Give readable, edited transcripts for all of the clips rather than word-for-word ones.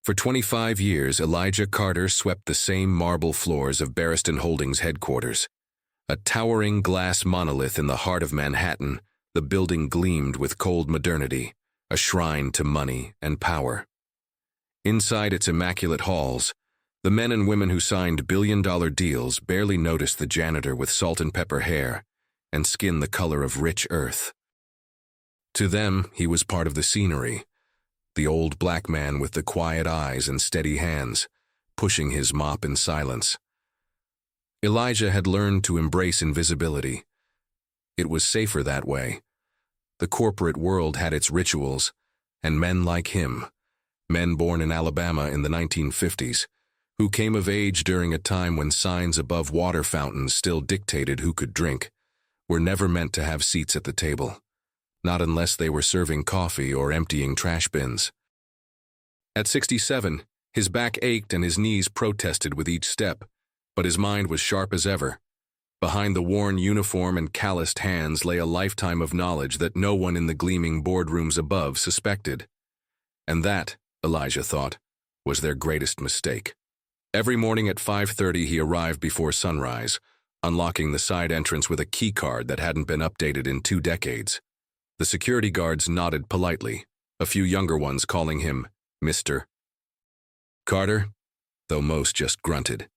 For 25 years, Elijah Carter swept the same marble floors of Barristan Holdings headquarters. A towering glass monolith in the heart of Manhattan, the building gleamed with cold modernity, a shrine to money and power. Inside its immaculate halls, the men and women who signed billion-dollar deals barely noticed the janitor with salt and pepper hair and skin the color of rich earth. To them, he was part of the scenery, the old black man with the quiet eyes and steady hands, pushing his mop in silence. Elijah had learned to embrace invisibility. It was safer that way. The corporate world had its rituals, and men like him, men born in Alabama in the 1950s, who came of age during a time when signs above water fountains still dictated who could drink, were never meant to have seats at the table, not unless they were serving coffee or emptying trash bins. At 67, his back ached and his knees protested with each step, but his mind was sharp as ever. Behind the worn uniform and calloused hands lay a lifetime of knowledge that no one in the gleaming boardrooms above suspected. And that, Elijah thought, was their greatest mistake. Every morning at 5:30 he arrived before sunrise, unlocking the side entrance with a key card that hadn't been updated in 2 decades. The security guards nodded politely, a few younger ones calling him Mr. Carter, though most just grunted.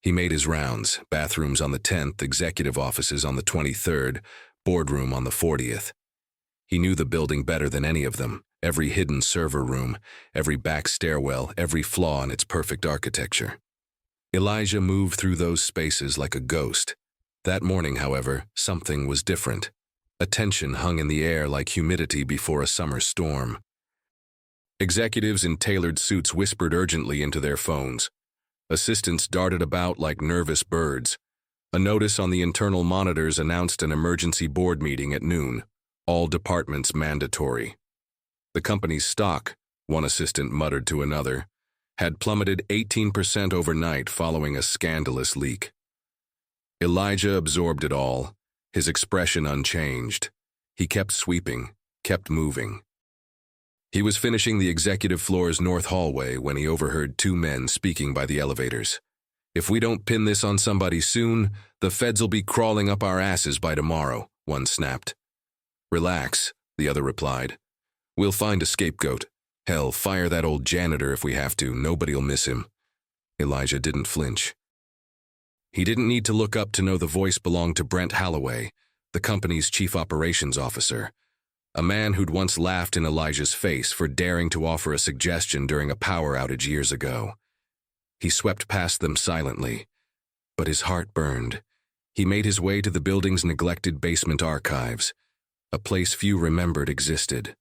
He made his rounds, bathrooms on the 10th, executive offices on the 23rd, boardroom on the 40th. He knew the building better than any of them, every hidden server room, every back stairwell, every flaw in its perfect architecture. Elijah moved through those spaces like a ghost. That morning, however, something was different. A tension hung in the air like humidity before a summer storm. Executives in tailored suits whispered urgently into their phones. Assistants darted about like nervous birds. A notice on the internal monitors announced an emergency board meeting at noon. All departments mandatory. The company's stock, one assistant muttered to another, had plummeted 18% overnight following a scandalous leak. Elijah absorbed it all, his expression unchanged. He kept sweeping, kept moving. He was finishing the executive floor's north hallway when he overheard 2 men speaking by the elevators. "If we don't pin this on somebody soon, the feds will be crawling up our asses by tomorrow," one snapped. "Relax," the other replied. "We'll find a scapegoat. Hell, fire that old janitor if we have to. Nobody'll miss him." Elijah didn't flinch. He didn't need to look up to know the voice belonged to Brent Holloway, the company's chief operations officer, a man who'd once laughed in Elijah's face for daring to offer a suggestion during a power outage years ago. He swept past them silently, but his heart burned. He made his way to the building's neglected basement archives, a place few remembered existed.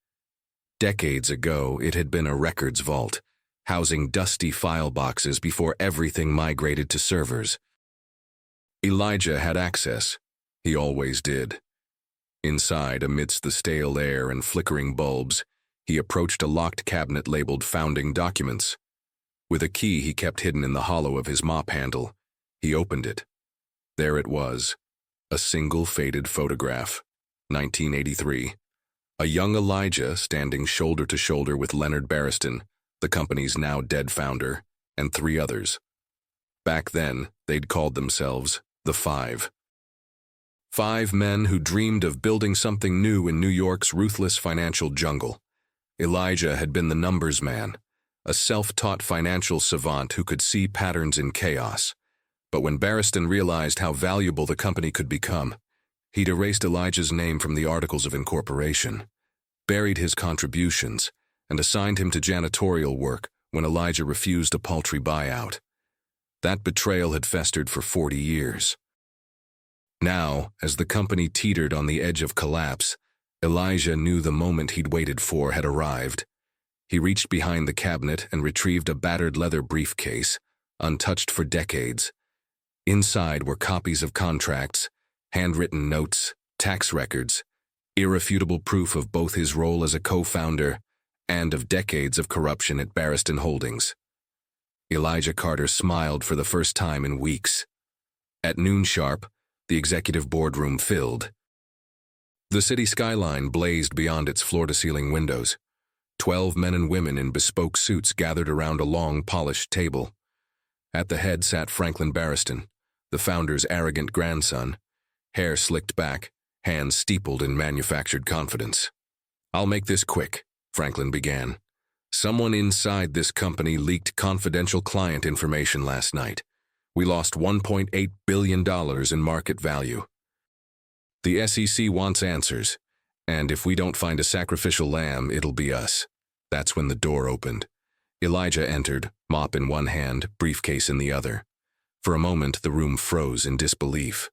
Decades ago, it had been a records vault, housing dusty file boxes before everything migrated to servers. Elijah had access. He always did. Inside, amidst the stale air and flickering bulbs, he approached a locked cabinet labeled Founding Documents. With a key he kept hidden in the hollow of his mop handle, he opened it. There it was, a single faded photograph, 1983. A young Elijah standing shoulder to shoulder with Leonard Barristan, the company's now dead founder, and 3 others. Back then, they'd called themselves the Five. 5 men who dreamed of building something new in New York's ruthless financial jungle. Elijah had been the numbers man, a self-taught financial savant who could see patterns in chaos. But when Barristan realized how valuable the company could become, he'd erased Elijah's name from the articles of incorporation, buried his contributions, and assigned him to janitorial work when Elijah refused a paltry buyout. That betrayal had festered for 40 years. Now, as the company teetered on the edge of collapse, Elijah knew the moment he'd waited for had arrived. He reached behind the cabinet and retrieved a battered leather briefcase, untouched for decades. Inside were copies of contracts, handwritten notes, tax records, irrefutable proof of both his role as a co-founder and of decades of corruption at Barristan Holdings. Elijah Carter smiled for the first time in weeks. At noon sharp, the executive boardroom filled. The city skyline blazed beyond its floor-to-ceiling windows. 12 men and women in bespoke suits gathered around a long, polished table. At the head sat Franklin Barriston, the founder's arrogant grandson, hair slicked back, hands steepled in manufactured confidence. "I'll make this quick," Franklin began. "Someone inside this company leaked confidential client information last night. We lost $1.8 billion in market value. The SEC wants answers, and if we don't find a sacrificial lamb, it'll be us." That's when the door opened. Elijah entered, mop in one hand, briefcase in the other. For a moment, the room froze in disbelief.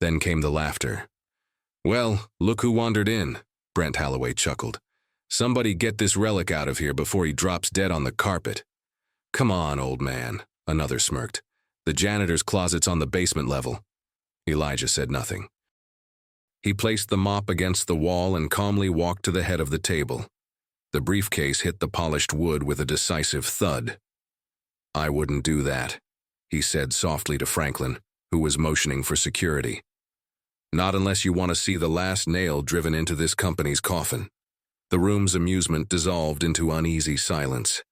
Then came the laughter. "Well, look who wandered in," Brent Holloway chuckled. "Somebody get this relic out of here before he drops dead on the carpet." "Come on, old man," another smirked. "The janitor's closet's on the basement level." Elijah said nothing. He placed the mop against the wall and calmly walked to the head of the table. The briefcase hit the polished wood with a decisive thud. "I wouldn't do that," he said softly to Franklin, who was motioning for security. "Not unless you want to see the last nail driven into this company's coffin." The room's amusement dissolved into uneasy silence.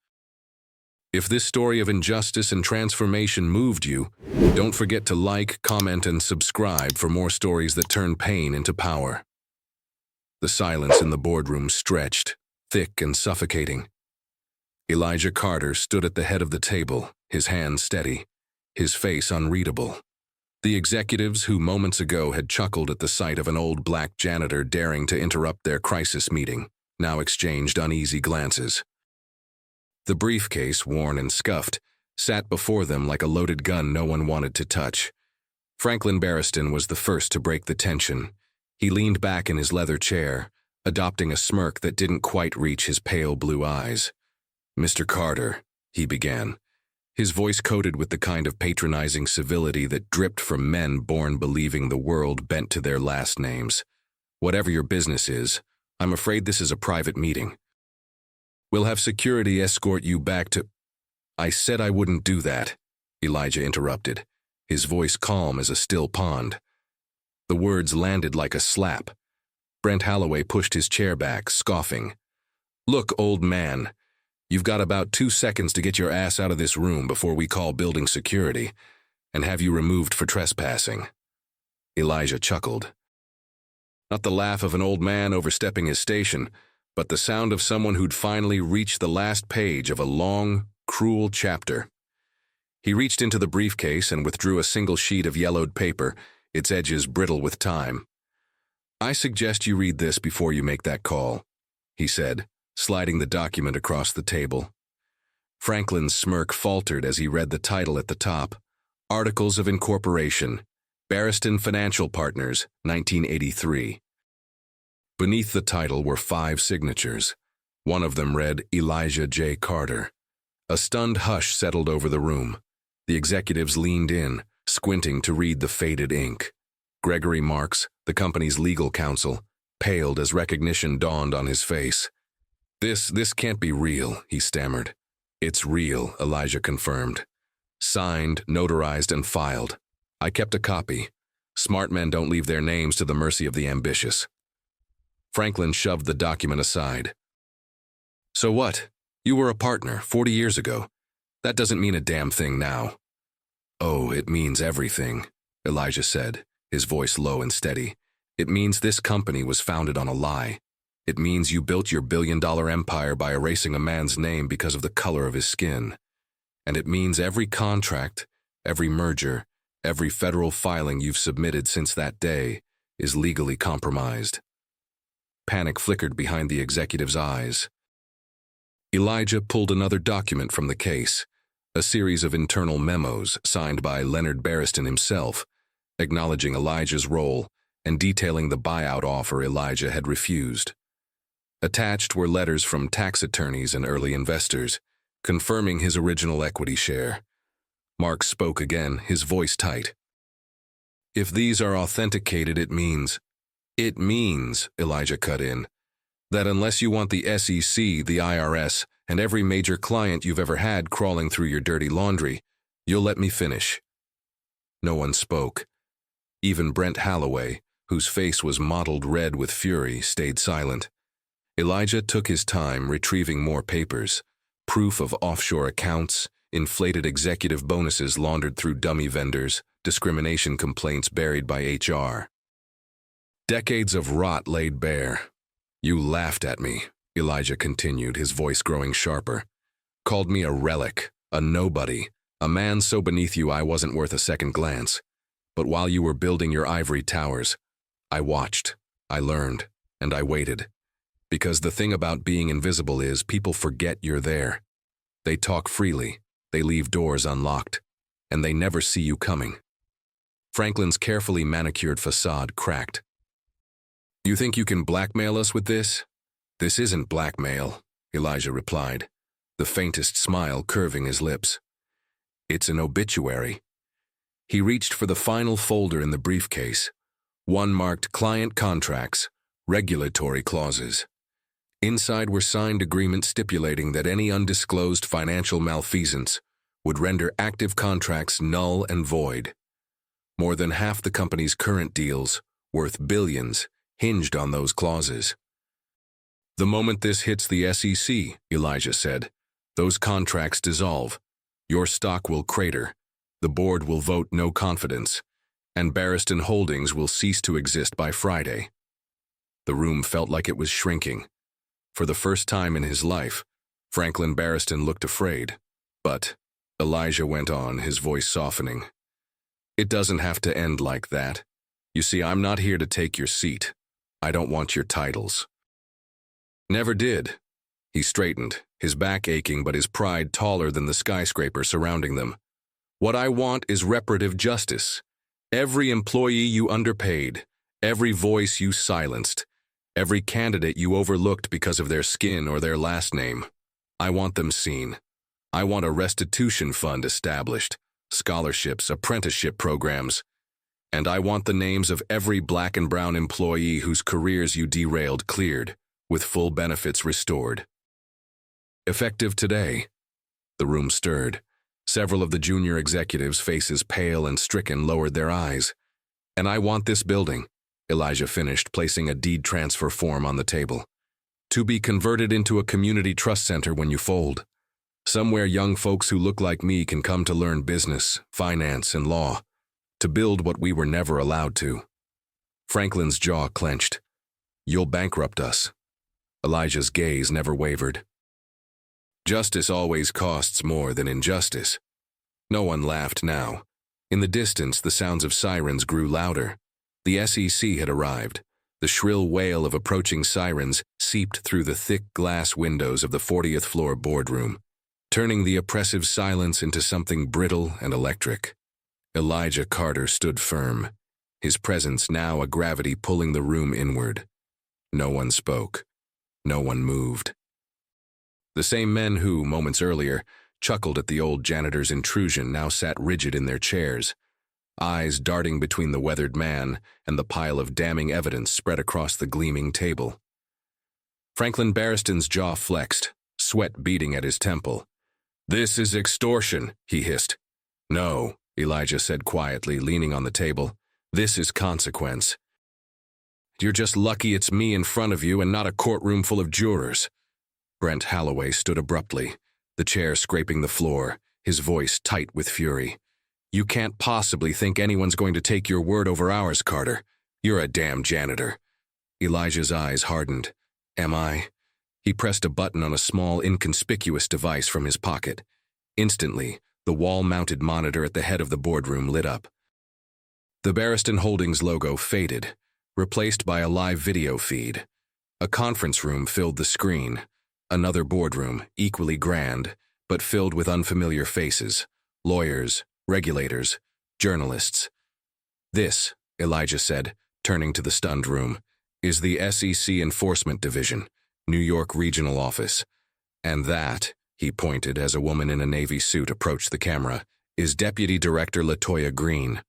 If this story of injustice and transformation moved you, don't forget to like, comment, and subscribe for more stories that turn pain into power. The silence in the boardroom stretched, thick and suffocating. Elijah Carter stood at the head of the table, his hands steady, his face unreadable. The executives who moments ago had chuckled at the sight of an old black janitor daring to interrupt their crisis meeting now exchanged uneasy glances. The briefcase, worn and scuffed, sat before them like a loaded gun no one wanted to touch. Franklin Barriston was the first to break the tension. He leaned back in his leather chair, adopting a smirk that didn't quite reach his pale blue eyes. "Mr. Carter," he began, his voice coated with the kind of patronizing civility that dripped from men born believing the world bent to their last names. "Whatever your business is, I'm afraid this is a private meeting. We'll have security escort you back to—" "I said I wouldn't do that," Elijah interrupted, his voice calm as a still pond. The words landed like a slap. Brent Holloway pushed his chair back, scoffing. "Look, old man, you've got about 2 seconds to get your ass out of this room before we call building security and have you removed for trespassing." Elijah chuckled. Not the laugh of an old man overstepping his station, but the sound of someone who'd finally reached the last page of a long, cruel chapter. He reached into the briefcase and withdrew a single sheet of yellowed paper, its edges brittle with time. "I suggest you read this before you make that call," he said, sliding the document across the table. Franklin's smirk faltered as he read the title at the top, "Articles of Incorporation, Barriston Financial Partners, 1983. Beneath the title were 5 signatures. One of them read Elijah J. Carter. A stunned hush settled over the room. The executives leaned in, squinting to read the faded ink. Gregory Marks, the company's legal counsel, paled as recognition dawned on his face. This can't be real," he stammered. "It's real," Elijah confirmed. "Signed, notarized, and filed. I kept a copy. Smart men don't leave their names to the mercy of the ambitious." Franklin shoved the document aside. "So what? You were a partner 40 years ago. That doesn't mean a damn thing now." "Oh, it means everything," Elijah said, his voice low and steady. "It means this company was founded on a lie. It means you built your billion-dollar empire by erasing a man's name because of the color of his skin. And it means every contract, every merger, every federal filing you've submitted since that day is legally compromised." Panic flickered behind the executive's eyes. Elijah pulled another document from the case, a series of internal memos signed by Leonard Barriston himself, acknowledging Elijah's role and detailing the buyout offer Elijah had refused. Attached were letters from tax attorneys and early investors, confirming his original equity share. Mark spoke again, his voice tight. "If these are authenticated, it means, Elijah cut in, that unless you want the SEC, the IRS, and every major client you've ever had crawling through your dirty laundry, you'll let me finish." No one spoke. Even Brent Holloway, whose face was mottled red with fury, stayed silent. Elijah took his time retrieving more papers, proof of offshore accounts, inflated executive bonuses laundered through dummy vendors, discrimination complaints buried by HR. Decades of rot laid bare. You laughed at me, Elijah continued, his voice growing sharper. Called me a relic, a nobody, a man so beneath you I wasn't worth a second glance. But while you were building your ivory towers, I watched, I learned, and I waited. Because the thing about being invisible is people forget you're there. They talk freely, they leave doors unlocked, and they never see you coming. Franklin's carefully manicured facade cracked. You think you can blackmail us with this? This isn't blackmail, Elijah replied, the faintest smile curving his lips. It's an obituary. He reached for the final folder in the briefcase, one marked Client Contracts, Regulatory Clauses. Inside were signed agreements stipulating that any undisclosed financial malfeasance would render active contracts null and void. More than half the company's current deals, worth billions, hinged on those clauses. The moment this hits the SEC, Elijah said, those contracts dissolve. Your stock will crater, the board will vote no confidence, and Barristan Holdings will cease to exist by Friday. The room felt like it was shrinking. For the first time in his life, Franklin Barristan looked afraid. But, Elijah went on, his voice softening, it doesn't have to end like that. You see, I'm not here to take your seat. I don't want your titles. Never did. He straightened, his back aching but his pride taller than the skyscraper surrounding them. What I want is reparative justice. Every employee you underpaid, every voice you silenced, every candidate you overlooked because of their skin or their last name. I want them seen. I want a restitution fund established, scholarships, apprenticeship programs, and I want the names of every black and brown employee whose careers you derailed cleared, with full benefits restored. Effective today. The room stirred. Several of the junior executives, faces pale and stricken, lowered their eyes. And I want this building, Elijah finished, placing a deed transfer form on the table, to be converted into a community trust center when you fold. Somewhere young folks who look like me can come to learn business, finance, and law, to build what we were never allowed to. Franklin's jaw clenched. You'll bankrupt us. Elijah's gaze never wavered. Justice always costs more than injustice. No one laughed now. In the distance, the sounds of sirens grew louder. The SEC had arrived. The shrill wail of approaching sirens seeped through the thick glass windows of the 40th floor boardroom, turning the oppressive silence into something brittle and electric. Elijah Carter stood firm, his presence now a gravity pulling the room inward. No one spoke. No one moved. The same men who, moments earlier, chuckled at the old janitor's intrusion now sat rigid in their chairs, eyes darting between the weathered man and the pile of damning evidence spread across the gleaming table. Franklin Barristan's jaw flexed, sweat beating at his temple. This is extortion, he hissed. No, Elijah said quietly, leaning on the table. This is consequence. You're just lucky it's me in front of you and not a courtroom full of jurors. Brent Holloway stood abruptly, the chair scraping the floor, his voice tight with fury. You can't possibly think anyone's going to take your word over ours, Carter. You're a damn janitor. Elijah's eyes hardened. Am I? He pressed a button on a small, inconspicuous device from his pocket. Instantly, the wall-mounted monitor at the head of the boardroom lit up. The Barristan Holdings logo faded, replaced by a live video feed. A conference room filled the screen. Another boardroom, equally grand, but filled with unfamiliar faces. Lawyers, regulators, journalists. This, Elijah said, turning to the stunned room, is the SEC Enforcement Division, New York Regional Office. And that, he pointed as a woman in a navy suit approached the camera, is Deputy Director LaToya Green.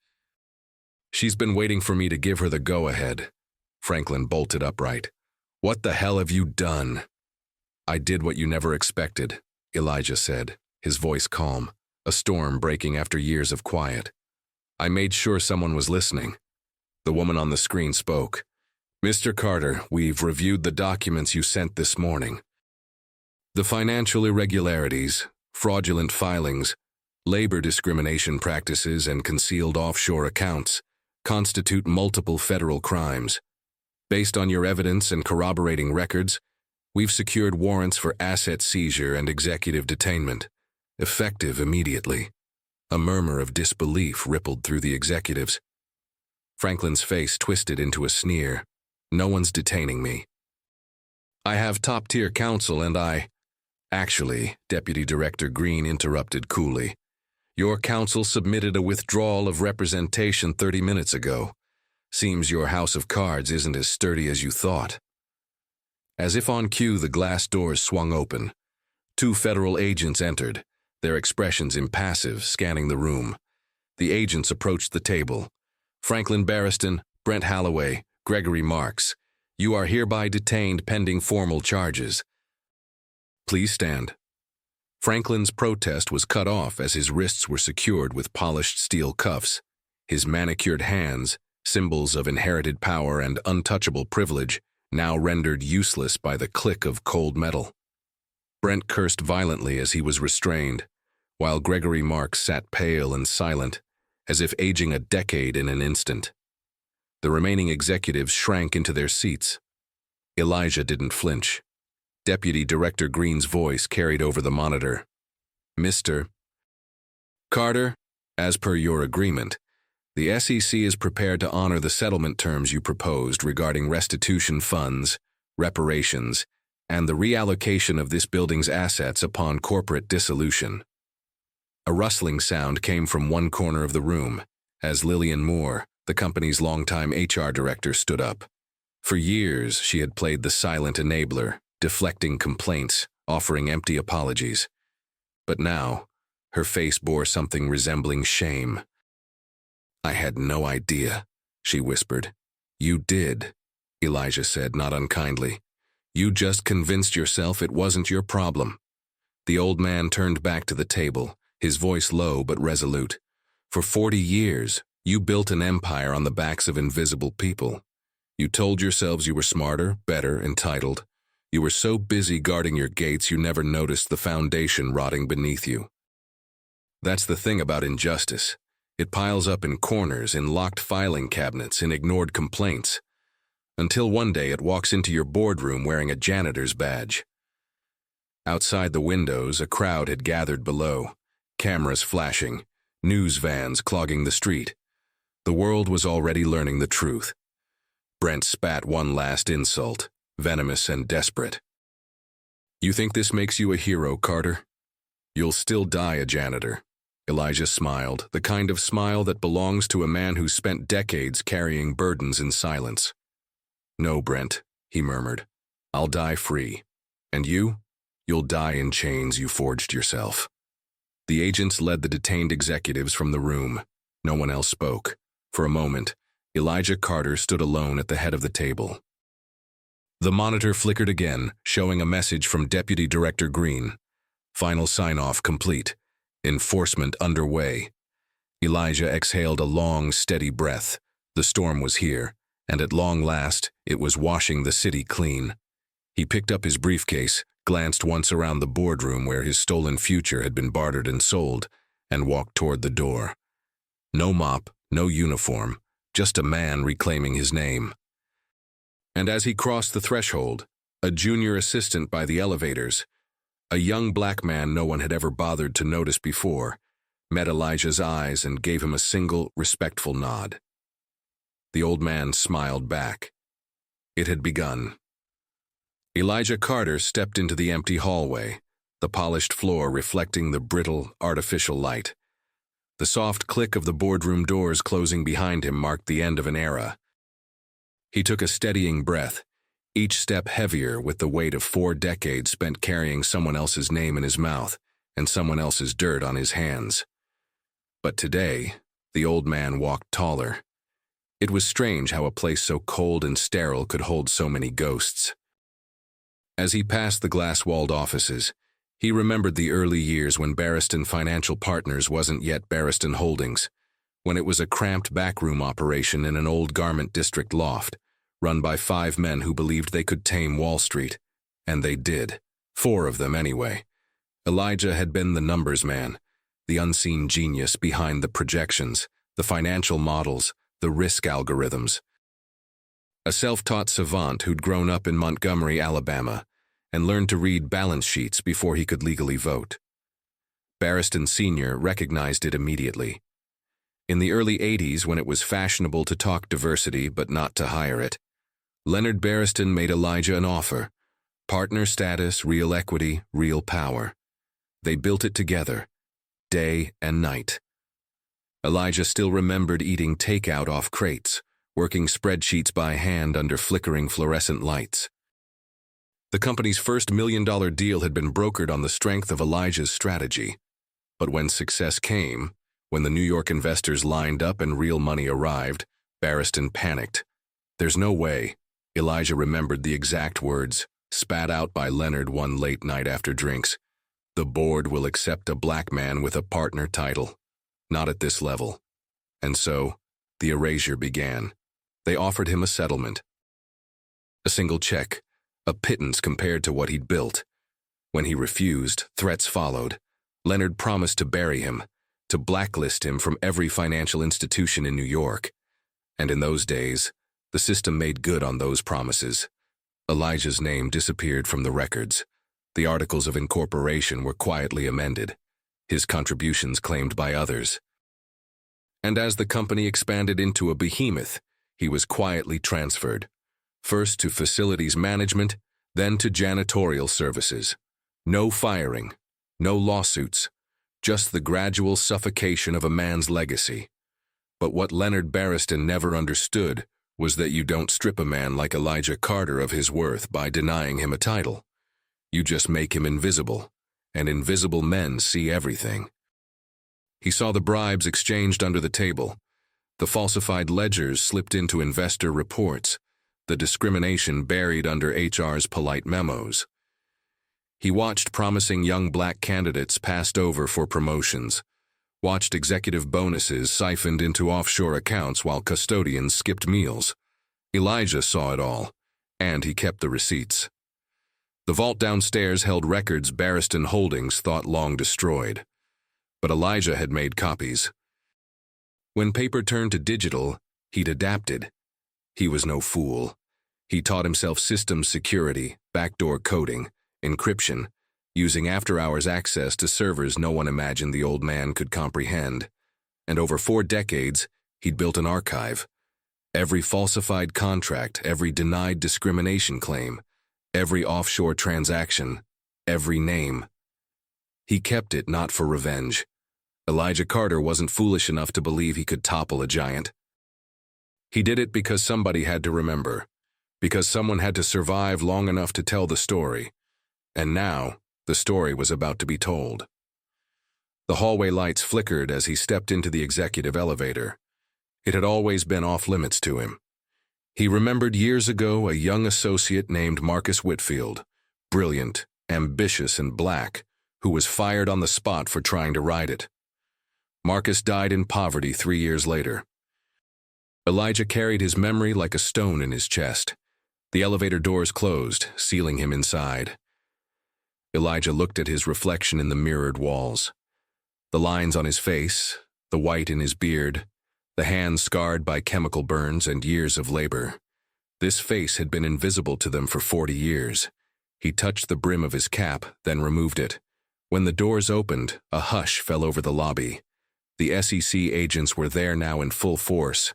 She's been waiting for me to give her the go-ahead. Franklin bolted upright. What the hell have you done? I did what you never expected, Elijah said, his voice calm, a storm breaking after years of quiet. I made sure someone was listening. The woman on the screen spoke. Mr. Carter, we've reviewed the documents you sent this morning. The financial irregularities, fraudulent filings, labor discrimination practices, and concealed offshore accounts constitute multiple federal crimes. Based on your evidence and corroborating records, we've secured warrants for asset seizure and executive detainment, effective immediately. A murmur of disbelief rippled through the executives. Franklin's face twisted into a sneer. No one's detaining me. I have top-tier counsel and Actually, Deputy Director Green interrupted coolly. Your counsel submitted a withdrawal of representation 30 minutes ago. Seems your house of cards isn't as sturdy as you thought. As if on cue, the glass doors swung open. 2 federal agents entered, their expressions impassive, scanning the room. The agents approached the table. Franklin Barriston, Brent Holloway, Gregory Marks, you are hereby detained pending formal charges. Please stand. Franklin's protest was cut off as his wrists were secured with polished steel cuffs. His manicured hands, symbols of inherited power and untouchable privilege, now rendered useless by the click of cold metal. Brent cursed violently as he was restrained, while Gregory Marks sat pale and silent, as if aging a decade in an instant. The remaining executives shrank into their seats. Elijah didn't flinch. Deputy Director Green's voice carried over the monitor. Mr. Carter, as per your agreement, the SEC is prepared to honor the settlement terms you proposed regarding restitution funds, reparations, and the reallocation of this building's assets upon corporate dissolution. A rustling sound came from one corner of the room as Lillian Moore, the company's longtime HR director, stood up. For years, she had played the silent enabler, deflecting complaints, offering empty apologies. But now, her face bore something resembling shame. I had no idea, she whispered. You did, Elijah said, not unkindly. You just convinced yourself it wasn't your problem. The old man turned back to the table, his voice low but resolute. For 40 years, you built an empire on the backs of invisible people. You told yourselves you were smarter, better, entitled. You were so busy guarding your gates you never noticed the foundation rotting beneath you. That's the thing about injustice. It piles up in corners, in locked filing cabinets, in ignored complaints, until one day it walks into your boardroom wearing a janitor's badge. Outside the windows, a crowd had gathered below, cameras flashing, news vans clogging the street. The world was already learning the truth. Brent spat one last insult, venomous and desperate. You think this makes you a hero, Carter? You'll still die a janitor. Elijah smiled, the kind of smile that belongs to a man who spent decades carrying burdens in silence. No, Brent, he murmured. I'll die free. And you? You'll die in chains you forged yourself. The agents led the detained executives from the room. No one else spoke. For a moment, Elijah Carter stood alone at the head of the table. The monitor flickered again, showing a message from Deputy Director Green. Final sign-off complete. Enforcement underway. Elijah exhaled a long, steady breath. The storm was here, and at long last, it was washing the city clean. He picked up his briefcase, glanced once around the boardroom where his stolen future had been bartered and sold, and walked toward the door. No mop, no uniform, just a man reclaiming his name. And as he crossed the threshold, a junior assistant by the elevators, a young black man no one had ever bothered to notice before, met Elijah's eyes and gave him a single, respectful nod. The old man smiled back. It had begun. Elijah Carter stepped into the empty hallway, the polished floor reflecting the brittle, artificial light. The soft click of the boardroom doors closing behind him marked the end of an era. He took a steadying breath, each step heavier with the weight of 4 decades spent carrying someone else's name in his mouth and someone else's dirt on his hands. But today, the old man walked taller. It was strange how a place so cold and sterile could hold so many ghosts. As he passed the glass-walled offices, he remembered the early years when Barriston Financial Partners wasn't yet Barriston Holdings, when it was a cramped backroom operation in an old garment district loft, run by 5 men who believed they could tame Wall Street. And they did. 4 of them, anyway. Elijah had been the numbers man, the unseen genius behind the projections, the financial models, the risk algorithms. A self-taught savant who'd grown up in Montgomery, Alabama, and learned to read balance sheets before he could legally vote. Barristan Sr. recognized it immediately. In the early 80s, when it was fashionable to talk diversity but not to hire it, Leonard Barristan made Elijah an offer. Partner status, real equity, real power. They built it together, day and night. Elijah still remembered eating takeout off crates, working spreadsheets by hand under flickering fluorescent lights. The company's first $1 million deal had been brokered on the strength of Elijah's strategy. But when success came, when the New York investors lined up and real money arrived, Barristan panicked. There's no way. Elijah remembered the exact words, spat out by Leonard one late night after drinks. The board will accept a black man with a partner title. Not at this level. And so, the erasure began. They offered him a settlement. A single check, a pittance compared to what he'd built. When he refused, threats followed. Leonard promised to bury him, to blacklist him from every financial institution in New York. And in those days, the system made good on those promises. Elijah's name disappeared from the records. The articles of incorporation were quietly amended, his contributions claimed by others. And as the company expanded into a behemoth, he was quietly transferred, first to facilities management, then to janitorial services. No firing, no lawsuits, just the gradual suffocation of a man's legacy. But what Leonard Barristan never understood was that you don't strip a man like Elijah Carter of his worth by denying him a title. You just make him invisible, and invisible men see everything. He saw the bribes exchanged under the table, the falsified ledgers slipped into investor reports, the discrimination buried under HR's polite memos. He watched promising young black candidates passed over for promotions, watched executive bonuses siphoned into offshore accounts while custodians skipped meals. Elijah saw it all, and he kept the receipts. The vault downstairs held records Barristan Holdings thought long destroyed. But Elijah had made copies. When paper turned to digital, he'd adapted. He was no fool. He taught himself systems security, backdoor coding, encryption, using after-hours access to servers no one imagined the old man could comprehend. And over 4 decades, he'd built an archive. Every falsified contract, every denied discrimination claim, every offshore transaction, every name. He kept it not for revenge. Elijah Carter wasn't foolish enough to believe he could topple a giant. He did it because somebody had to remember, because someone had to survive long enough to tell the story. And now, the story was about to be told. The hallway lights flickered as he stepped into the executive elevator. It had always been off-limits to him. He remembered years ago a young associate named Marcus Whitfield, brilliant, ambitious, and black, who was fired on the spot for trying to ride it. Marcus died in poverty 3 years later. Elijah carried his memory like a stone in his chest. The elevator doors closed, sealing him inside. Elijah looked at his reflection in the mirrored walls. The lines on his face, the white in his beard, the hands scarred by chemical burns and years of labor. This face had been invisible to them for 40 years. He touched the brim of his cap, then removed it. When the doors opened, a hush fell over the lobby. The SEC agents were there now in full force.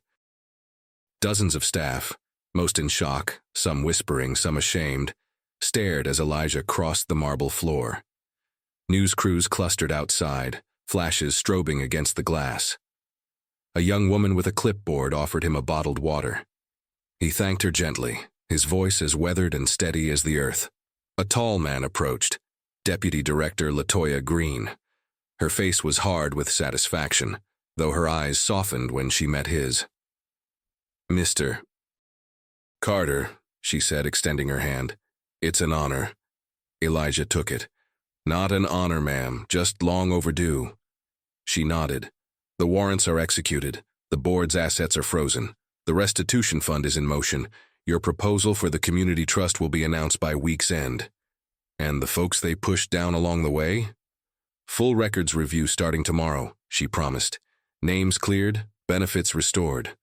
Dozens of staff, most in shock, some whispering, some ashamed, stared as Elijah crossed the marble floor. News crews clustered outside, flashes strobing against the glass. A young woman with a clipboard offered him a bottled water. He thanked her gently, his voice as weathered and steady as the earth. A tall man approached, Deputy Director LaToya Green. Her face was hard with satisfaction, though her eyes softened when she met his. "Mr. Carter," she said, extending her hand. "It's an honor." Elijah took it. "Not an honor, ma'am, just long overdue." She nodded. "The warrants are executed. The board's assets are frozen. The restitution fund is in motion. Your proposal for the community trust will be announced by week's end. And the folks they pushed down along the way? Full records review starting tomorrow, she promised. Names cleared, benefits restored.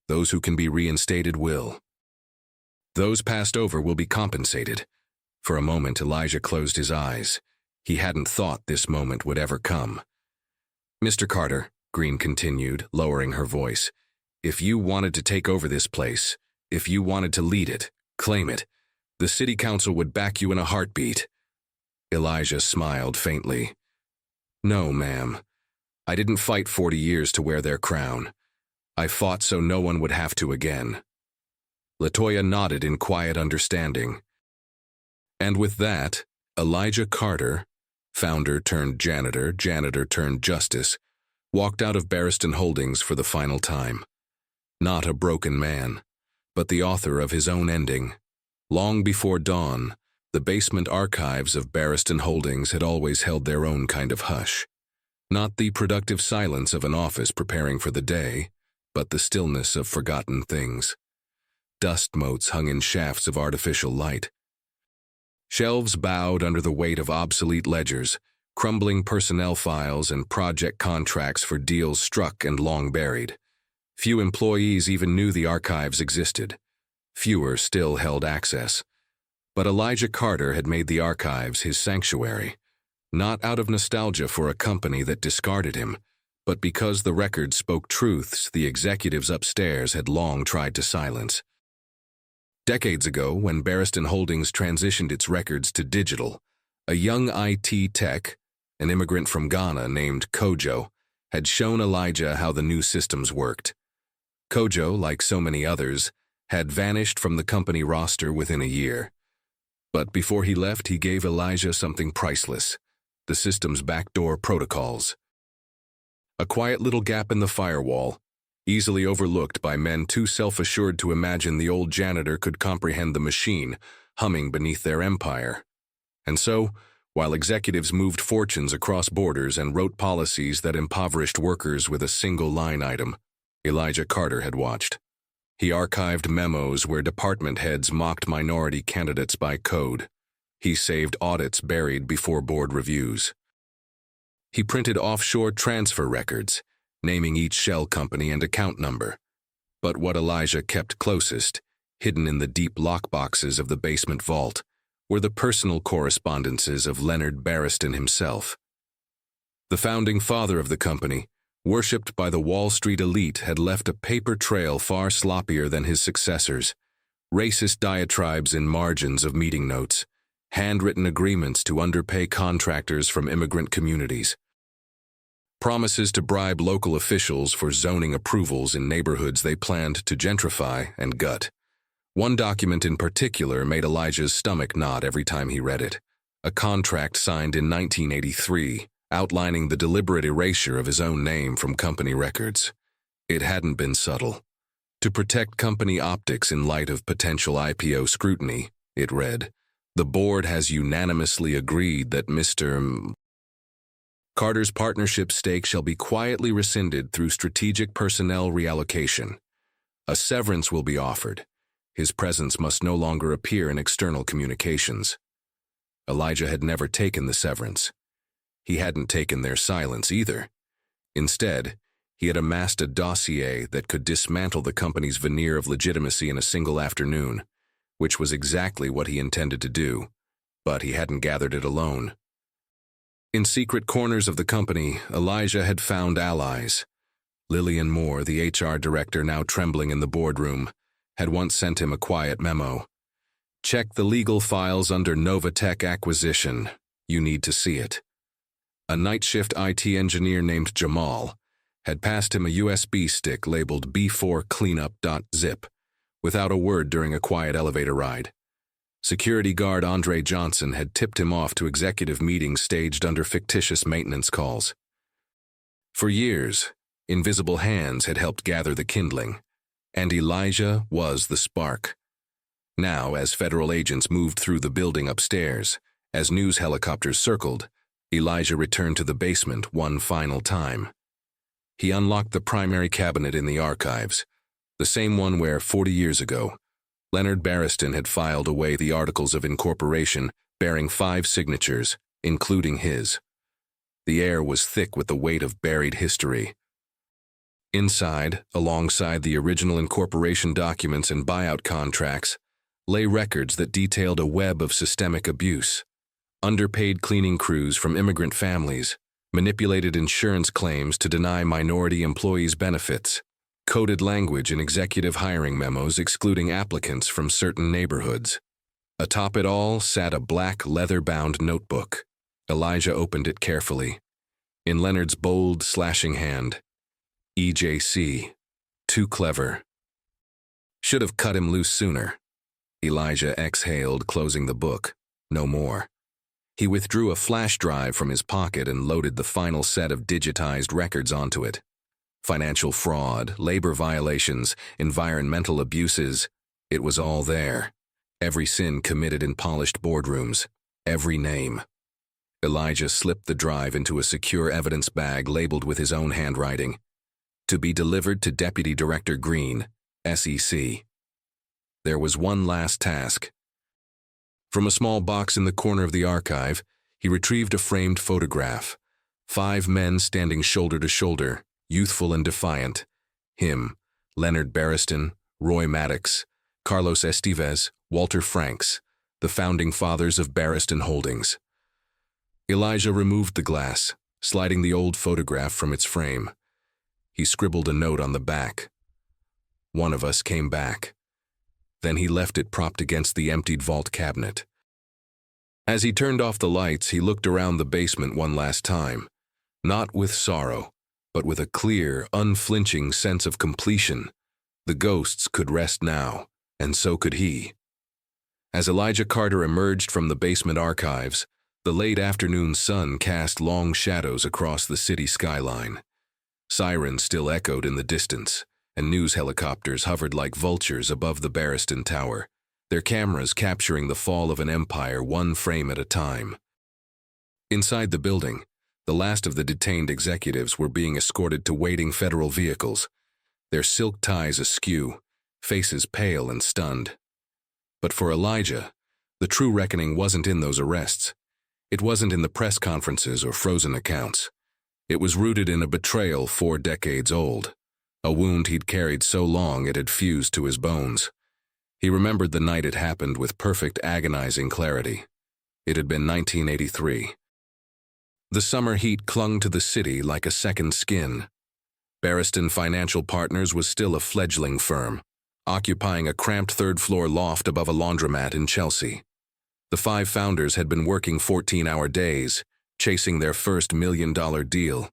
Those who can be reinstated will. Those passed over will be compensated. For a moment, Elijah closed his eyes. He hadn't thought this moment would ever come. Mr. Carter, Green continued, lowering her voice, if you wanted to take over this place, if you wanted to lead it, claim it, the city council would back you in a heartbeat. Elijah smiled faintly. No, ma'am. I didn't fight 40 years to wear their crown. I fought so no one would have to again. LaToya nodded in quiet understanding. And with that, Elijah Carter, founder turned janitor, janitor turned justice, walked out of Barristan Holdings for the final time. Not a broken man, but the author of his own ending. Long before dawn, the basement archives of Barristan Holdings had always held their own kind of hush. Not the productive silence of an office preparing for the day, but the stillness of forgotten things. Dust motes hung in shafts of artificial light. Shelves bowed under the weight of obsolete ledgers, crumbling personnel files and project contracts for deals struck and long buried. Few employees even knew the archives existed. Fewer still held access. But Elijah Carter had made the archives his sanctuary, not out of nostalgia for a company that discarded him, but because the records spoke truths the executives upstairs had long tried to silence. Decades ago, when Barristan Holdings transitioned its records to digital, a young IT tech, an immigrant from Ghana named Kojo, had shown Elijah how the new systems worked. Kojo, like so many others, had vanished from the company roster within a year. But before he left, he gave Elijah something priceless: the system's backdoor protocols. A quiet little gap in the firewall, easily overlooked by men too self-assured to imagine the old janitor could comprehend the machine humming beneath their empire. And so, while executives moved fortunes across borders and wrote policies that impoverished workers with a single line item, Elijah Carter had watched. He archived memos where department heads mocked minority candidates by code. He saved audits buried before board reviews. He printed offshore transfer records, naming each shell company and account number. But what Elijah kept closest, hidden in the deep lockboxes of the basement vault, were the personal correspondences of Leonard Barristan himself. The founding father of the company, worshipped by the Wall Street elite, had left a paper trail far sloppier than his successors: racist diatribes in margins of meeting notes, handwritten agreements to underpay contractors from immigrant communities, promises to bribe local officials for zoning approvals in neighborhoods they planned to gentrify and gut. One document in particular made Elijah's stomach knot every time he read it: a contract signed in 1983, outlining the deliberate erasure of his own name from company records. It hadn't been subtle. To protect company optics in light of potential IPO scrutiny, it read, "The board has unanimously agreed that Mr. Carter's partnership stake shall be quietly rescinded through strategic personnel reallocation. A severance will be offered. His presence must no longer appear in external communications." Elijah had never taken the severance. He hadn't taken their silence either. Instead, he had amassed a dossier that could dismantle the company's veneer of legitimacy in a single afternoon, which was exactly what he intended to do, but he hadn't gathered it alone. In secret corners of the company, Elijah had found allies. Lillian Moore, the HR director now trembling in the boardroom, had once sent him a quiet memo. "Check the legal files under Novatech acquisition. You need to see it." A night shift IT engineer named Jamal had passed him a USB stick labeled B4 cleanup.zip without a word during a quiet elevator ride. Security guard Andre Johnson had tipped him off to executive meetings staged under fictitious maintenance calls. For years, invisible hands had helped gather the kindling, and Elijah was the spark. Now, as federal agents moved through the building upstairs, as news helicopters circled, Elijah returned to the basement one final time. He unlocked the primary cabinet in the archives, the same one where, 40 years ago, Leonard Barriston had filed away the articles of incorporation bearing 5 signatures, including his. The air was thick with the weight of buried history. Inside, alongside the original incorporation documents and buyout contracts, lay records that detailed a web of systemic abuse. Underpaid cleaning crews from immigrant families, manipulated insurance claims to deny minority employees benefits, coded language in executive hiring memos excluding applicants from certain neighborhoods. Atop it all sat a black leather-bound notebook. Elijah opened it carefully. In Leonard's bold, slashing hand, EJC. Too clever. Should have cut him loose sooner. Elijah exhaled, closing the book. No more. He withdrew a flash drive from his pocket and loaded the final set of digitized records onto it. Financial fraud, labor violations, environmental abuses. It was all there. Every sin committed in polished boardrooms. Every name. Elijah slipped the drive into a secure evidence bag labeled with his own handwriting. To be delivered to Deputy Director Green, SEC. There was one last task. From a small box in the corner of the archive, he retrieved a framed photograph. 5 men standing shoulder to shoulder, youthful and defiant. Him, Leonard Barriston, Roy Maddox, Carlos Estevez, Walter Franks, the founding fathers of Barriston Holdings. Elijah removed the glass, sliding the old photograph from its frame. He scribbled a note on the back. One of us came back. Then he left it propped against the emptied vault cabinet. As he turned off the lights, he looked around the basement one last time, not with sorrow, but with a clear, unflinching sense of completion. The ghosts could rest now, and so could he. As Elijah Carter emerged from the basement archives, the late afternoon sun cast long shadows across the city skyline. Sirens still echoed in the distance, and news helicopters hovered like vultures above the Barriston Tower, their cameras capturing the fall of an empire one frame at a time. Inside the building, the last of the detained executives were being escorted to waiting federal vehicles, their silk ties askew, faces pale and stunned. But for Elijah, the true reckoning wasn't in those arrests. It wasn't in the press conferences or frozen accounts. It was rooted in a betrayal 4 decades old, a wound he'd carried so long it had fused to his bones. He remembered the night it happened with perfect, agonizing clarity. It had been 1983. The summer heat clung to the city like a second skin. Barriston Financial Partners was still a fledgling firm, occupying a cramped 3rd-floor loft above a laundromat in Chelsea. The 5 founders had been working 14-hour days, chasing their first $1 million deal.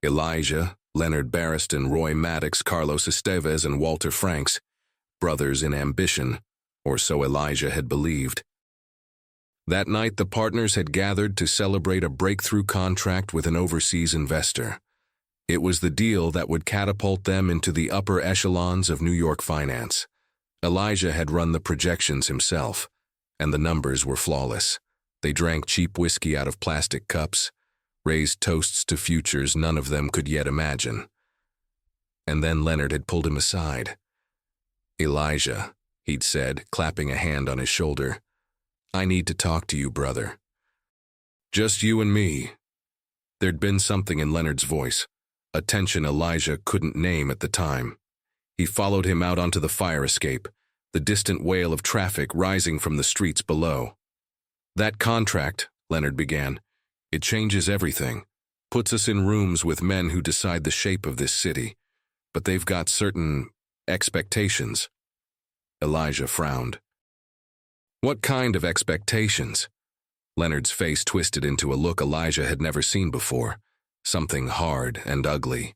Elijah, Leonard Barriston, Roy Maddox, Carlos Estevez, and Walter Franks, brothers in ambition, or so Elijah had believed. That night, the partners had gathered to celebrate a breakthrough contract with an overseas investor. It was the deal that would catapult them into the upper echelons of New York finance. Elijah had run the projections himself, and the numbers were flawless. They drank cheap whiskey out of plastic cups, raised toasts to futures none of them could yet imagine. And then Leonard had pulled him aside. "Elijah," he'd said, clapping a hand on his shoulder, "I need to talk to you, brother. Just you and me." There'd been something in Leonard's voice, a tension Elijah couldn't name at the time. He followed him out onto the fire escape, the distant wail of traffic rising from the streets below. "That contract," Leonard began, "it changes everything, puts us in rooms with men who decide the shape of this city, but they've got certain expectations." Elijah frowned. "What kind of expectations?" Leonard's face twisted into a look Elijah had never seen before, something hard and ugly.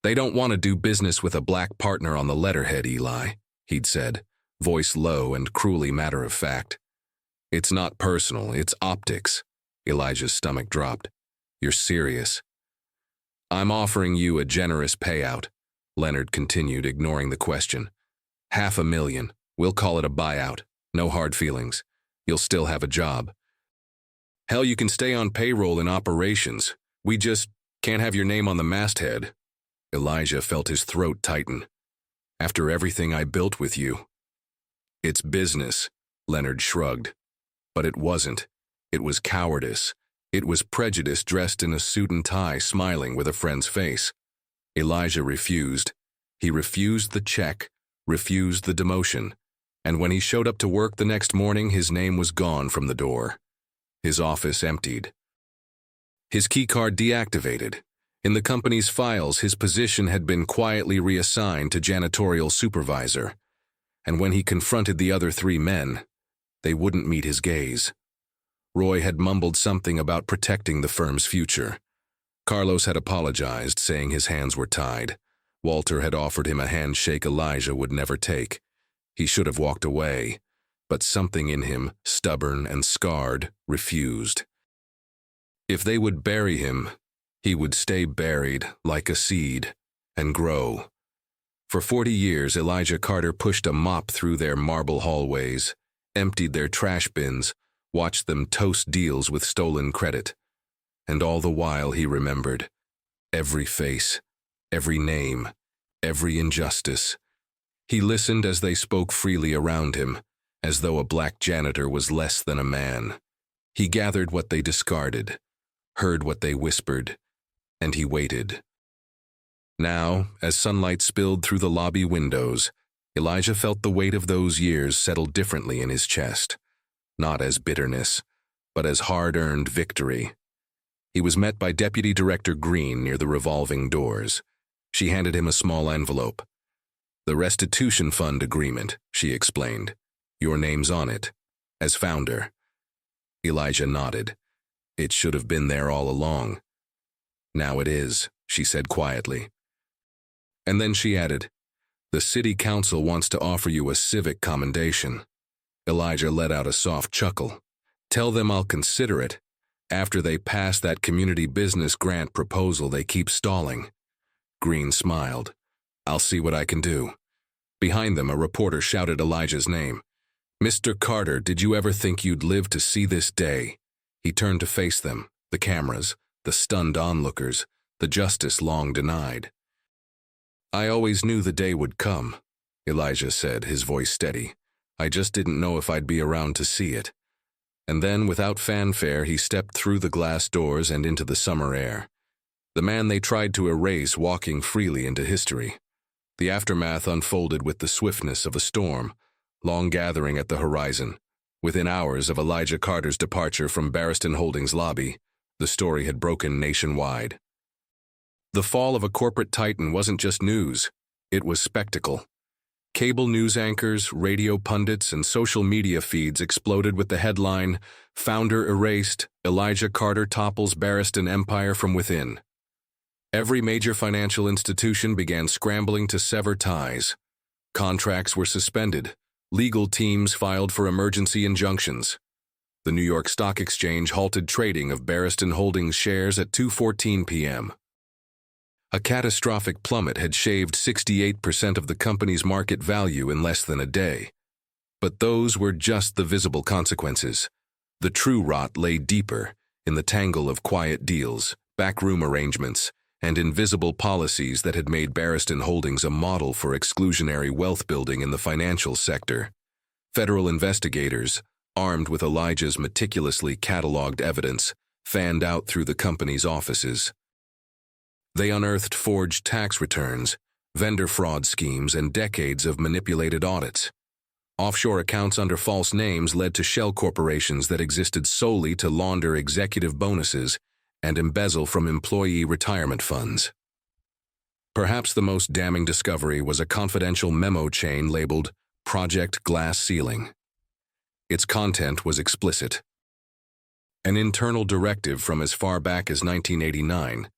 "They don't want to do business with a black partner on the letterhead, Eli," he'd said, voice low and cruelly matter-of-fact. "It's not personal, it's optics." Elijah's stomach dropped. "You're serious?" "I'm offering you a generous payout," Leonard continued, ignoring the question. "$500,000. We'll call it a buyout. No hard feelings. You'll still have a job. Hell, you can stay on payroll in operations. We just can't have your name on the masthead." Elijah felt his throat tighten. "After everything I built with you." It's business, Leonard shrugged. But it wasn't. It was cowardice. It was prejudice dressed in a suit and tie, smiling with a friend's face. Elijah refused. He refused the check, refused the demotion, and when he showed up to work the next morning, his name was gone from the door. His office emptied. His keycard deactivated. In the company's files, his position had been quietly reassigned to janitorial supervisor, and when he confronted the other three men, they wouldn't meet his gaze. Roy had mumbled something about protecting the firm's future. Carlos had apologized, saying his hands were tied. Walter had offered him a handshake Elijah would never take. He should have walked away, but something in him, stubborn and scarred, refused. If they would bury him, he would stay buried like a seed and grow. For 40 years, Elijah Carter pushed a mop through their marble hallways, emptied their trash bins, watched them toast deals with stolen credit. And all the while he remembered every face, every name, every injustice. He listened as they spoke freely around him, as though a black janitor was less than a man. He gathered what they discarded, heard what they whispered, and he waited. Now, as sunlight spilled through the lobby windows, Elijah felt the weight of those years settle differently in his chest, not as bitterness, but as hard-earned victory. He was met by Deputy Director Green near the revolving doors. She handed him a small envelope. "The restitution fund agreement," she explained. "Your name's on it, as founder." Elijah nodded. "It should have been there all along." "Now it is," she said quietly. And then she added, "The city council wants to offer you a civic commendation." Elijah let out a soft chuckle. "Tell them I'll consider it. After they pass that community business grant proposal they keep stalling." Green smiled. "I'll see what I can do." Behind them, a reporter shouted Elijah's name. "Mr. Carter, did you ever think you'd live to see this day?" He turned to face them, the cameras, the stunned onlookers, the justice long denied. "I always knew the day would come," Elijah said, his voice steady. "I just didn't know if I'd be around to see it." And then, without fanfare, he stepped through the glass doors and into the summer air. The man they tried to erase walking freely into history. The aftermath unfolded with the swiftness of a storm, long gathering at the horizon. Within hours of Elijah Carter's departure from Barristan Holdings lobby, the story had broken nationwide. The fall of a corporate titan wasn't just news, it was spectacle. Cable news anchors, radio pundits, and social media feeds exploded with the headline, "Founder Erased, Elijah Carter Topples Barristan Empire from Within." Every major financial institution began scrambling to sever ties. Contracts were suspended. Legal teams filed for emergency injunctions. The New York Stock Exchange halted trading of Barristan Holdings shares at 2:14 p.m. A catastrophic plummet had shaved 68% of the company's market value in less than a day. But those were just the visible consequences. The true rot lay deeper, in the tangle of quiet deals, backroom arrangements, and invisible policies that had made Barristan Holdings a model for exclusionary wealth building in the financial sector. Federal investigators, armed with Elijah's meticulously cataloged evidence, fanned out through the company's offices. They unearthed forged tax returns, vendor fraud schemes, and decades of manipulated audits. Offshore accounts under false names led to shell corporations that existed solely to launder executive bonuses and embezzle from employee retirement funds. Perhaps the most damning discovery was a confidential memo chain labeled Project Glass Ceiling. Its content was explicit. An internal directive from as far back as 1989,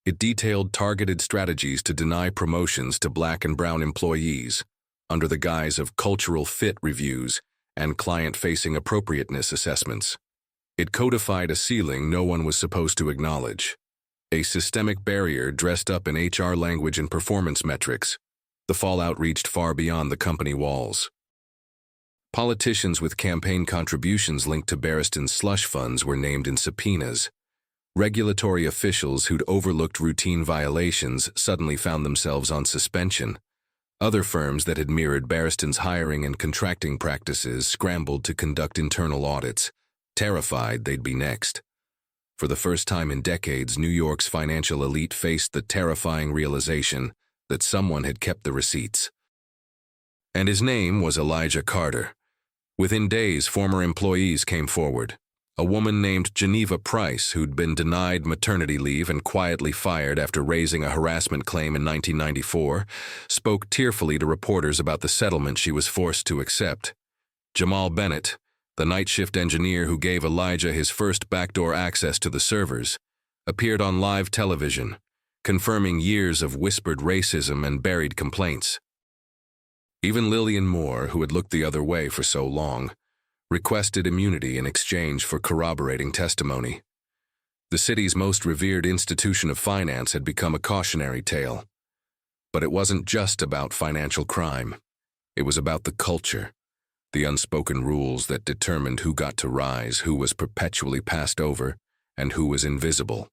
it detailed targeted strategies to deny promotions to black and brown employees under the guise of cultural fit reviews and client-facing appropriateness assessments. It codified a ceiling no one was supposed to acknowledge, a systemic barrier dressed up in HR language and performance metrics. The fallout reached far beyond the company walls. Politicians with campaign contributions linked to Barristan's slush funds were named in subpoenas. Regulatory officials who'd overlooked routine violations suddenly found themselves on suspension. Other firms that had mirrored Barristan's hiring and contracting practices scrambled to conduct internal audits, terrified they'd be next. For the first time in decades, New York's financial elite faced the terrifying realization that someone had kept the receipts. And his name was Elijah Carter. Within days, former employees came forward. A woman named Geneva Price, who'd been denied maternity leave and quietly fired after raising a harassment claim in 1994, spoke tearfully to reporters about the settlement she was forced to accept. Jamal Bennett, the night shift engineer who gave Elijah his first backdoor access to the servers, appeared on live television, confirming years of whispered racism and buried complaints. Even Lillian Moore, who had looked the other way for so long, requested immunity in exchange for corroborating testimony. The city's most revered institution of finance had become a cautionary tale. But it wasn't just about financial crime. It was about the culture, the unspoken rules that determined who got to rise, who was perpetually passed over, and who was invisible.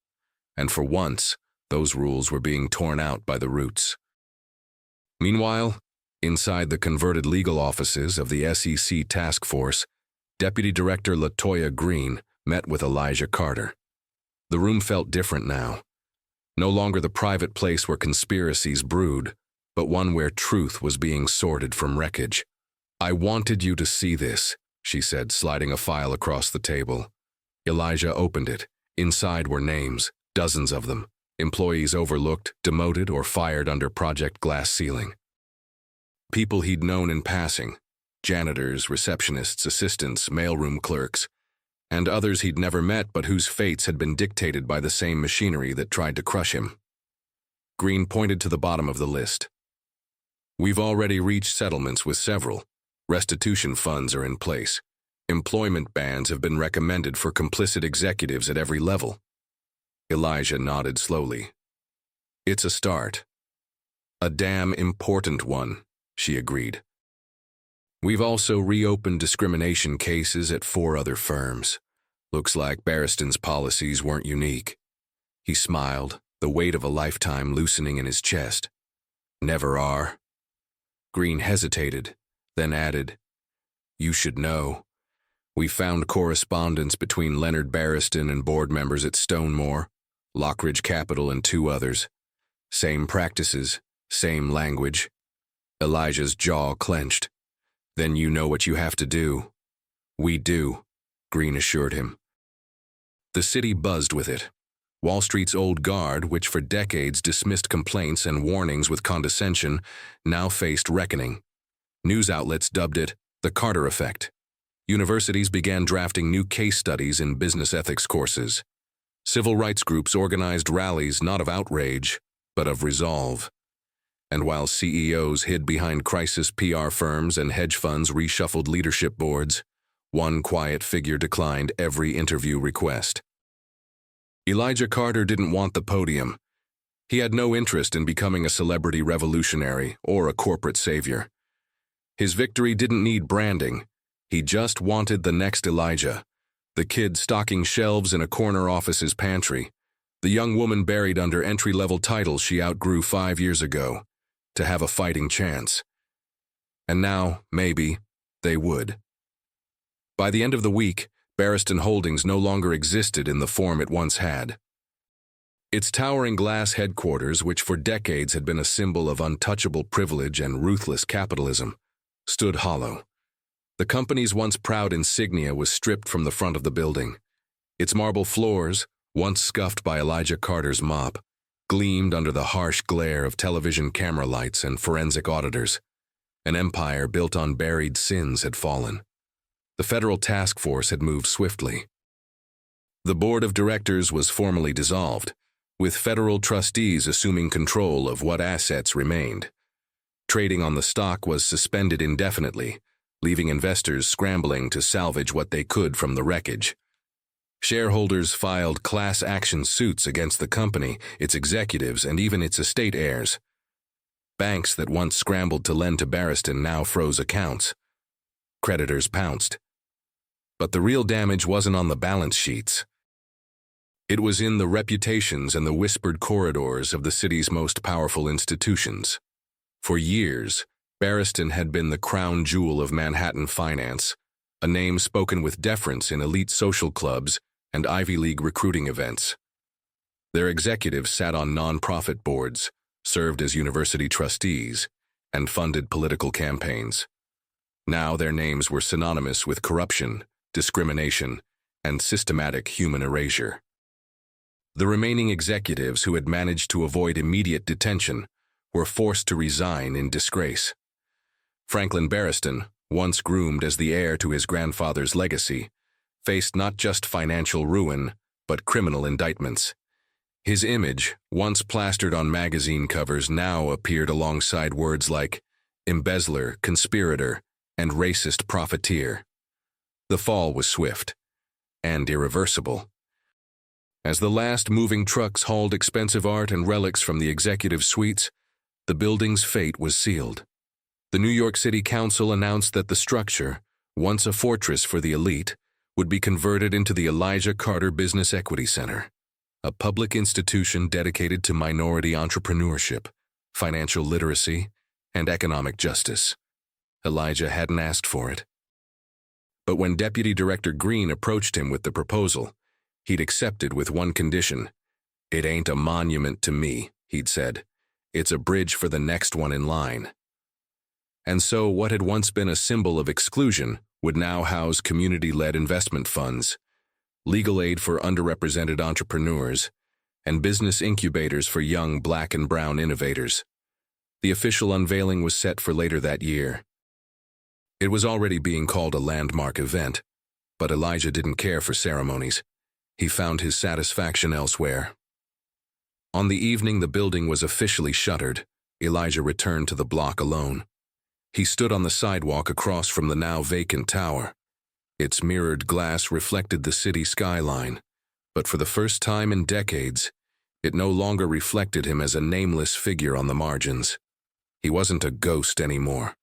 And for once, those rules were being torn out by the roots. Meanwhile, inside the converted legal offices of the SEC task force, Deputy Director LaToya Green met with Elijah Carter. The room felt different now. No longer the private place where conspiracies brewed, but one where truth was being sorted from wreckage. "I wanted you to see this," she said, sliding a file across the table. Elijah opened it. Inside were names, dozens of them, employees overlooked, demoted, or fired under Project Glass Ceiling. People he'd known in passing. Janitors, receptionists, assistants, mailroom clerks, and others he'd never met but whose fates had been dictated by the same machinery that tried to crush him. Green pointed to the bottom of the list. "We've already reached settlements with several. Restitution funds are in place. Employment bans have been recommended for complicit executives at every level." Elijah nodded slowly. "It's a start. A damn important one," she agreed. "We've also reopened discrimination cases at 4 other firms. Looks like Barristan's policies weren't unique." He smiled, the weight of a lifetime loosening in his chest. "Never are." Green hesitated, then added, "You should know. We found correspondence between Leonard Barristan and board members at Stonemore, Lockridge Capital, and 2 others. Same practices, same language." Elijah's jaw clenched. "Then you know what you have to do." "We do," Green assured him. The city buzzed with it. Wall Street's old guard, which for decades dismissed complaints and warnings with condescension, now faced reckoning. News outlets dubbed it the Carter Effect. Universities began drafting new case studies in business ethics courses. Civil rights groups organized rallies not of outrage, but of resolve. And while CEOs hid behind crisis PR firms and hedge funds reshuffled leadership boards, one quiet figure declined every interview request. Elijah Carter didn't want the podium. He had no interest in becoming a celebrity revolutionary or a corporate savior. His victory didn't need branding. He just wanted the next Elijah, the kid stocking shelves in a corner office's pantry, the young woman buried under entry-level titles she outgrew 5 years ago, to have a fighting chance. And now, maybe, they would. By the end of the week, Barristan Holdings no longer existed in the form it once had. Its towering glass headquarters, which for decades had been a symbol of untouchable privilege and ruthless capitalism, stood hollow. The company's once proud insignia was stripped from the front of the building. Its marble floors, once scuffed by Elijah Carter's mop, gleamed under the harsh glare of television camera lights and forensic auditors. An empire built on buried sins had fallen. The federal task force had moved swiftly. The board of directors was formally dissolved, with federal trustees assuming control of what assets remained. Trading on the stock was suspended indefinitely, leaving investors scrambling to salvage what they could from the wreckage. Shareholders filed class action suits against the company, its executives, and even its estate heirs. Banks that once scrambled to lend to Barristan now froze accounts. Creditors pounced. But the real damage wasn't on the balance sheets. It was in the reputations and the whispered corridors of the city's most powerful institutions. For years, Barristan had been the crown jewel of Manhattan finance, a name spoken with deference in elite social clubs and Ivy League recruiting events. Their executives sat on non-profit boards, served as university trustees, and funded political campaigns. Now their names were synonymous with corruption, discrimination, and systematic human erasure. The remaining executives who had managed to avoid immediate detention were forced to resign in disgrace. Franklin Barristan, once groomed as the heir to his grandfather's legacy, faced not just financial ruin, but criminal indictments. His image, once plastered on magazine covers, now appeared alongside words like embezzler, conspirator, and racist profiteer. The fall was swift and irreversible. As the last moving trucks hauled expensive art and relics from the executive suites, the building's fate was sealed. The New York City Council announced that the structure, once a fortress for the elite, would be converted into the Elijah Carter Business Equity Center, a public institution dedicated to minority entrepreneurship, financial literacy, and economic justice. Elijah hadn't asked for it. But when Deputy Director Green approached him with the proposal, he'd accepted with one condition. "It ain't a monument to me," he'd said. "It's a bridge for the next one in line." And so what had once been a symbol of exclusion would now house community-led investment funds, legal aid for underrepresented entrepreneurs, and business incubators for young Black and brown innovators. The official unveiling was set for later that year. It was already being called a landmark event, but Elijah didn't care for ceremonies. He found his satisfaction elsewhere. On the evening the building was officially shuttered, Elijah returned to the block alone. He stood on the sidewalk across from the now vacant tower. Its mirrored glass reflected the city skyline, but for the first time in decades, it no longer reflected him as a nameless figure on the margins. He wasn't a ghost anymore.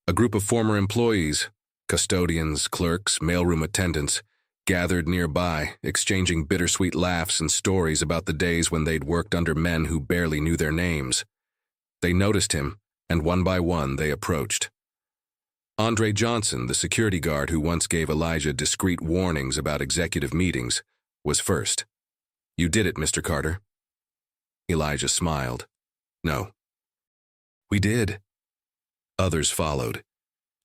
A group of former employees, custodians, clerks, mailroom attendants, gathered nearby, exchanging bittersweet laughs and stories about the days when they'd worked under men who barely knew their names. They noticed him, and one by one they approached. Andre Johnson, the security guard who once gave Elijah discreet warnings about executive meetings, was first. "You did it, Mr. Carter." Elijah smiled. "No." "We did." Others followed.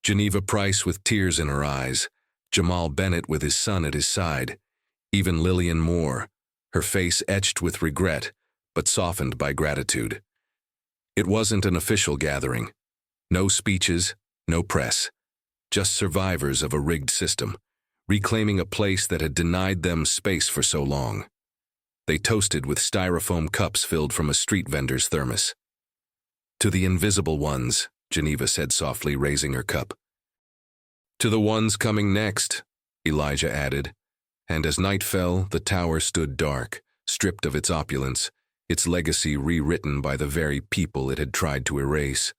Geneva Price with tears in her eyes, Jamal Bennett with his son at his side, even Lillian Moore, her face etched with regret, but softened by gratitude. It wasn't an official gathering. No speeches, no press. Just survivors of a rigged system, reclaiming a place that had denied them space for so long. They toasted with styrofoam cups filled from a street vendor's thermos. "To the invisible ones," Geneva said softly, raising her cup. "To the ones coming next," Elijah added, and as night fell, the tower stood dark, stripped of its opulence, its legacy rewritten by the very people it had tried to erase.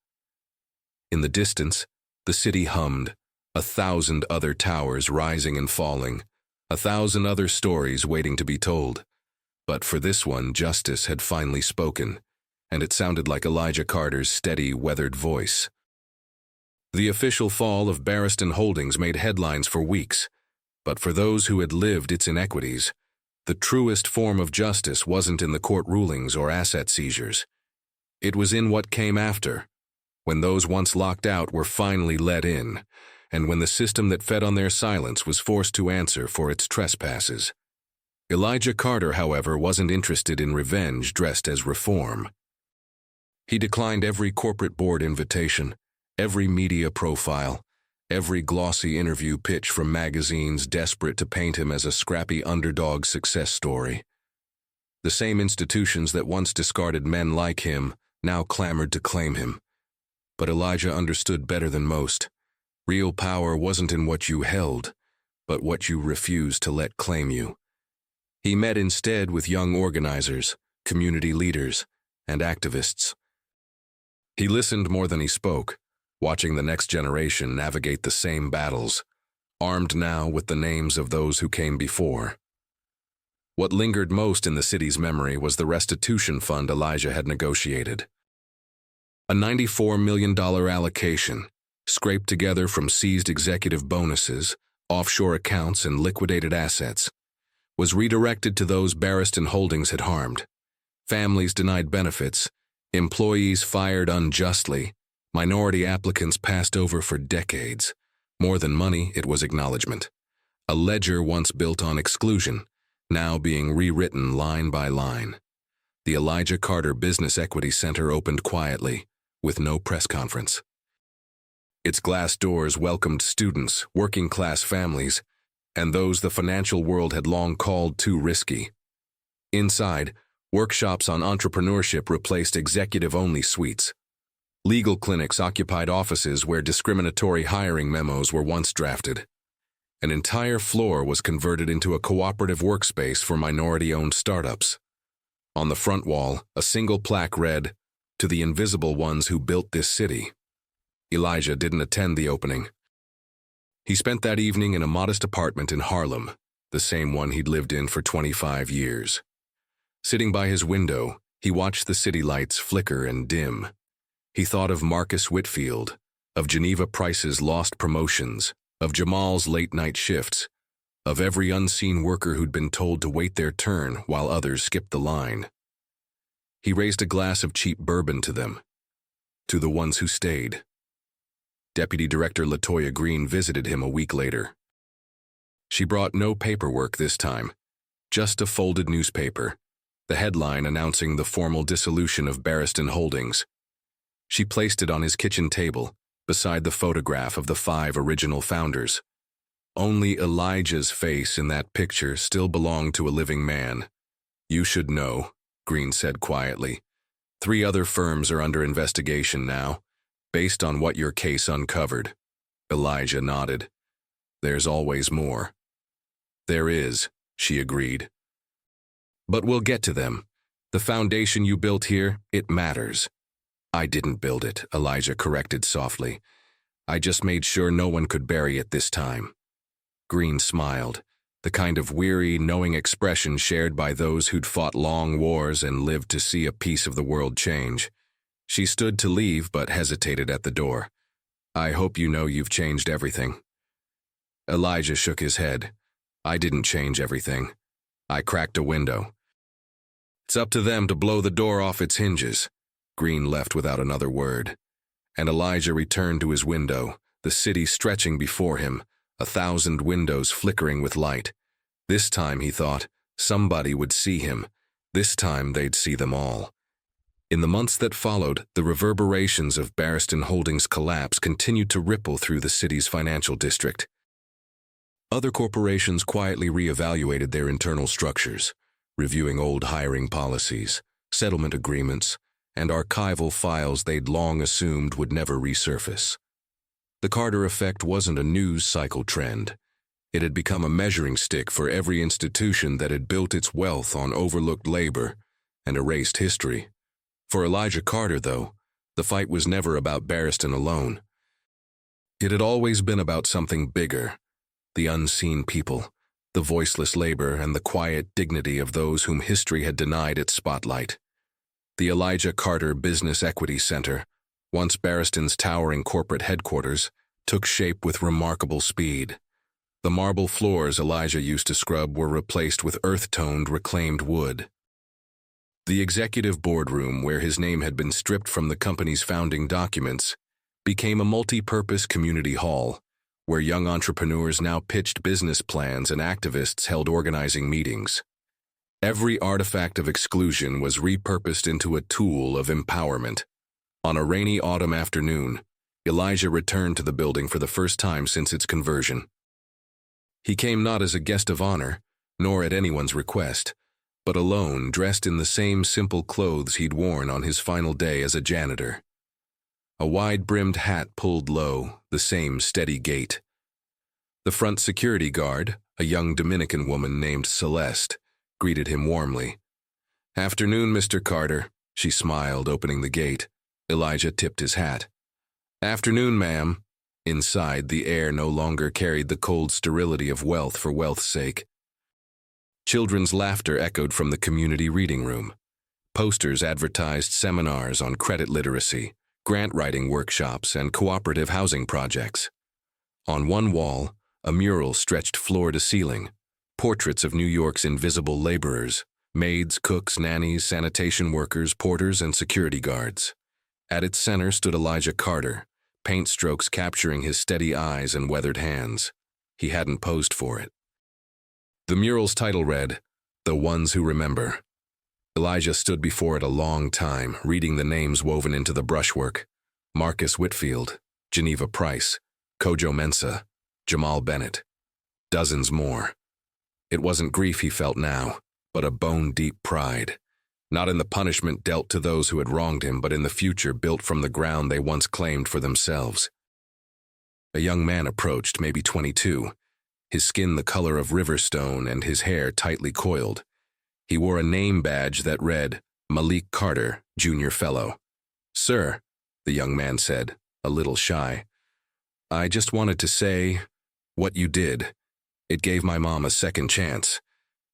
In the distance, the city hummed, 1,000 other towers rising and falling, 1,000 other stories waiting to be told. But for this one, justice had finally spoken, and it sounded like Elijah Carter's steady, weathered voice. The official fall of Barristan Holdings made headlines for weeks, but for those who had lived its inequities, the truest form of justice wasn't in the court rulings or asset seizures. It was in what came after, when those once locked out were finally let in, and when the system that fed on their silence was forced to answer for its trespasses. Elijah Carter, however, wasn't interested in revenge dressed as reform. He declined every corporate board invitation, every media profile, every glossy interview pitch from magazines desperate to paint him as a scrappy underdog success story. The same institutions that once discarded men like him now clamored to claim him. But Elijah understood better than most. Real power wasn't in what you held, but what you refused to let claim you. He met instead with young organizers, community leaders, and activists. He listened more than he spoke, watching the next generation navigate the same battles, armed now with the names of those who came before. What lingered most in the city's memory was the restitution fund Elijah had negotiated. A $94 million allocation, scraped together from seized executive bonuses, offshore accounts, and liquidated assets, was redirected to those Barristan Holdings had harmed. Families denied benefits, employees fired unjustly, minority applicants passed over for decades. More than money, it was acknowledgement. A ledger once built on exclusion, now being rewritten line by line. The Elijah Carter Business Equity Center opened quietly, with no press conference. Its glass doors welcomed students, working-class families, and those the financial world had long called too risky. Inside, workshops on entrepreneurship replaced executive-only suites. Legal clinics occupied offices where discriminatory hiring memos were once drafted. An entire floor was converted into a cooperative workspace for minority-owned startups. On the front wall, a single plaque read, "To the invisible ones who built this city." Elijah didn't attend the opening. He spent that evening in a modest apartment in Harlem, the same one he'd lived in for 25 years. Sitting by his window, he watched the city lights flicker and dim. He thought of Marcus Whitfield, of Geneva Price's lost promotions, of Jamal's late-night shifts, of every unseen worker who'd been told to wait their turn while others skipped the line. He raised a glass of cheap bourbon to them, to the ones who stayed. Deputy Director LaToya Green visited him a week later. She brought no paperwork this time, just a folded newspaper, the headline announcing the formal dissolution of Barristan Holdings. She placed it on his kitchen table, beside the photograph of the 5 original founders. Only Elijah's face in that picture still belonged to a living man. "You should know," Green said quietly. 3 other firms are under investigation now, based on what your case uncovered. Elijah nodded. "There's always more." "There is," she agreed. "But we'll get to them. The foundation you built here, it matters." "I didn't build it," Elijah corrected softly. "I just made sure no one could bury it this time." Green smiled, the kind of weary, knowing expression shared by those who'd fought long wars and lived to see a piece of the world change. She stood to leave but hesitated at the door. "I hope you know you've changed everything." Elijah shook his head. "I didn't change everything. I cracked a window." "It's up to them to blow the door off its hinges." Green left without another word. And Elijah returned to his window, the city stretching before him, 1,000 windows flickering with light. This time, he thought, somebody would see him. This time they'd see them all. In the months that followed, the reverberations of Barristan Holdings' collapse continued to ripple through the city's financial district. Other corporations quietly reevaluated their internal structures, reviewing old hiring policies, settlement agreements, and archival files they'd long assumed would never resurface. The Carter effect wasn't a news cycle trend. It had become a measuring stick for every institution that had built its wealth on overlooked labor and erased history. For Elijah Carter, though, the fight was never about Barristan alone. It had always been about something bigger, the unseen people, the voiceless labor, and the quiet dignity of those whom history had denied its spotlight. The Elijah Carter Business Equity Center, once Barristan's towering corporate headquarters, took shape with remarkable speed. The marble floors Elijah used to scrub were replaced with earth-toned reclaimed wood. The executive boardroom, where his name had been stripped from the company's founding documents, became a multi-purpose community hall, where young entrepreneurs now pitched business plans and activists held organizing meetings. Every artifact of exclusion was repurposed into a tool of empowerment. On a rainy autumn afternoon, Elijah returned to the building for the first time since its conversion. He came not as a guest of honor, nor at anyone's request, but alone, dressed in the same simple clothes he'd worn on his final day as a janitor. A wide-brimmed hat pulled low, the same steady gait. The front security guard, a young Dominican woman named Celeste, greeted him warmly. "Afternoon, Mr. Carter," she smiled, opening the gate. Elijah tipped his hat. "Afternoon, ma'am." Inside, the air no longer carried the cold sterility of wealth for wealth's sake. Children's laughter echoed from the community reading room. Posters advertised seminars on credit literacy, grant writing workshops, and cooperative housing projects. On one wall, a mural stretched floor to ceiling, portraits of New York's invisible laborers, maids, cooks, nannies, sanitation workers, porters, and security guards. At its center stood Elijah Carter, paint strokes capturing his steady eyes and weathered hands. He hadn't posed for it. The mural's title read, "The Ones Who Remember." Elijah stood before it a long time, reading the names woven into the brushwork. Marcus Whitfield, Geneva Price, Kojo Mensah, Jamal Bennett. Dozens more. It wasn't grief he felt now, but a bone-deep pride. Not in the punishment dealt to those who had wronged him, but in the future built from the ground they once claimed for themselves. A young man approached, maybe 22, his skin the color of river stone and his hair tightly coiled. He wore a name badge that read, Malik Carter, Junior Fellow. "Sir," the young man said, a little shy, "I just wanted to say what you did. It gave my mom a second chance.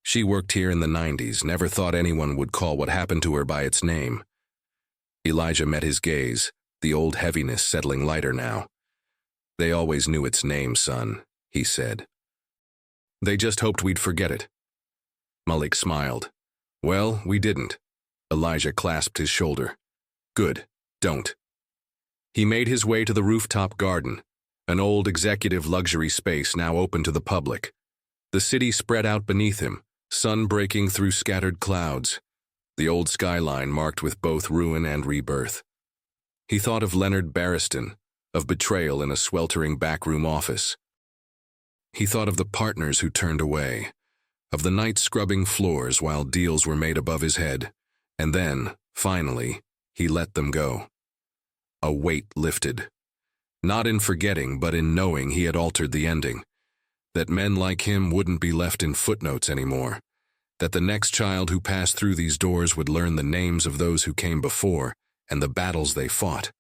She worked here in the 90s, never thought anyone would call what happened to her by its name." Elijah met his gaze, the old heaviness settling lighter now. "They always knew its name, son," he said. "They just hoped we'd forget it." Malik smiled. "Well, we didn't." Elijah clasped his shoulder. "Good, don't." He made his way to the rooftop garden, an old executive luxury space now open to the public. The city spread out beneath him, sun breaking through scattered clouds, the old skyline marked with both ruin and rebirth. He thought of Leonard Barristan, of betrayal in a sweltering backroom office. He thought of the partners who turned away, of the night scrubbing floors while deals were made above his head, and then, finally, he let them go. A weight lifted. Not in forgetting, but in knowing he had altered the ending. That men like him wouldn't be left in footnotes anymore. That the next child who passed through these doors would learn the names of those who came before and the battles they fought.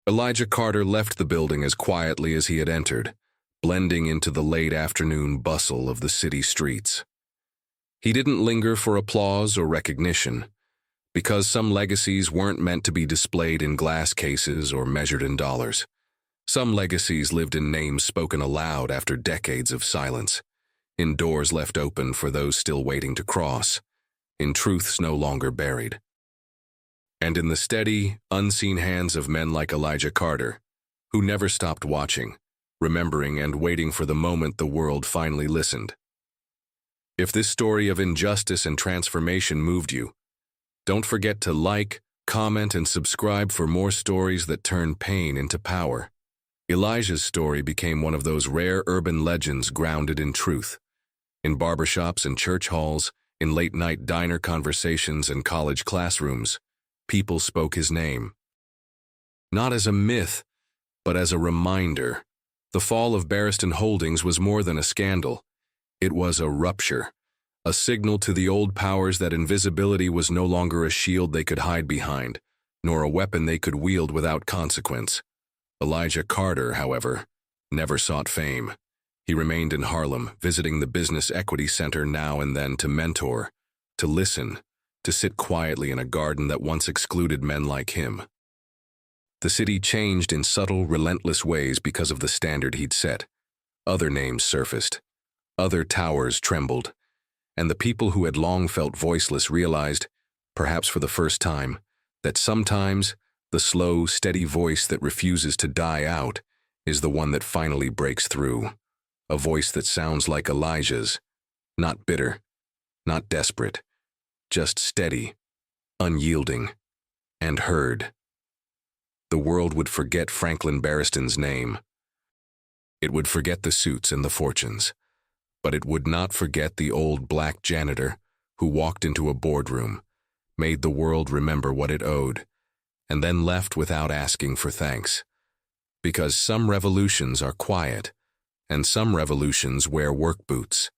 Elijah Carter left the building as quietly as he had entered, blending into the late afternoon bustle of the city streets. He didn't linger for applause or recognition, because some legacies weren't meant to be displayed in glass cases or measured in dollars. Some legacies lived in names spoken aloud after decades of silence, in doors left open for those still waiting to cross, in truths no longer buried. And in the steady, unseen hands of men like Elijah Carter, who never stopped watching, remembering and waiting for the moment the world finally listened. If this story of injustice and transformation moved you, don't forget to like, comment, and subscribe for more stories that turn pain into power. Elijah's story became one of those rare urban legends grounded in truth. In barbershops and church halls, in late-night diner conversations and college classrooms, people spoke his name. Not as a myth, but as a reminder. The fall of Barristan Holdings was more than a scandal. It was a rupture, a signal to the old powers that invisibility was no longer a shield they could hide behind, nor a weapon they could wield without consequence. Elijah Carter, however, never sought fame. He remained in Harlem, visiting the Business Equity Center now and then to mentor, to listen, to sit quietly in a garden that once excluded men like him. The city changed in subtle, relentless ways because of the standard he'd set. Other names surfaced. Other towers trembled. And the people who had long felt voiceless realized, perhaps for the first time, that sometimes the slow, steady voice that refuses to die out is the one that finally breaks through. A voice that sounds like Elijah's, not bitter, not desperate, just steady, unyielding, and heard. The world would forget Franklin Barristan's name. It would forget the suits and the fortunes, but it would not forget the old black janitor who walked into a boardroom, made the world remember what it owed, and then left without asking for thanks. Because some revolutions are quiet, and some revolutions wear work boots.